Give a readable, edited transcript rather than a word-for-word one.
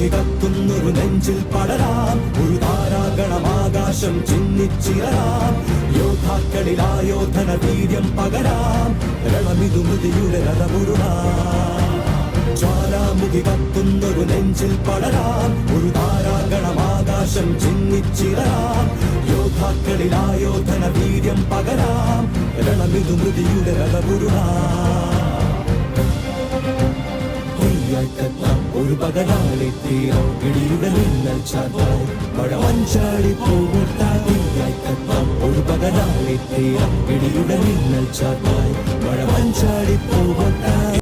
ജ്വാലാമുഖി കത്തുന്നൊരു നെഞ്ചിൽ പടരാം, ഒരു താരാഗണമാകാശം ചിന്നിച്ചിറരാം. യോദ്ധാക്കളിലായോധന വീര്യം പകരാം, രണമിതു മൃതിയുടെ രഥമുരുളാം. ജ്വാലാമുഖി കത്തുന്നൊരു നെഞ്ചിൽ പടരാം, ഒരു താരാഗണമാകാശം ചിന്നിച്ചിറരാം. യോദ്ധാക്കളിലായോധന വീര്യം പകരാം, രണമിതു മൃതിയുടെ രഥമുരുളാം. ഒരു പകലാളി തീരം ഇടിയുടെ മിന്നൽ ചാർത്താൻ മഴമഞ്ചാടി പൂവിട്ടാൻ. ഒരു പകലാളി തീരം ഇടിയുടെ മിന്നൽ ചാർത്താൻ മഴമഞ്ചാടി പൂവിട്ടാൻ.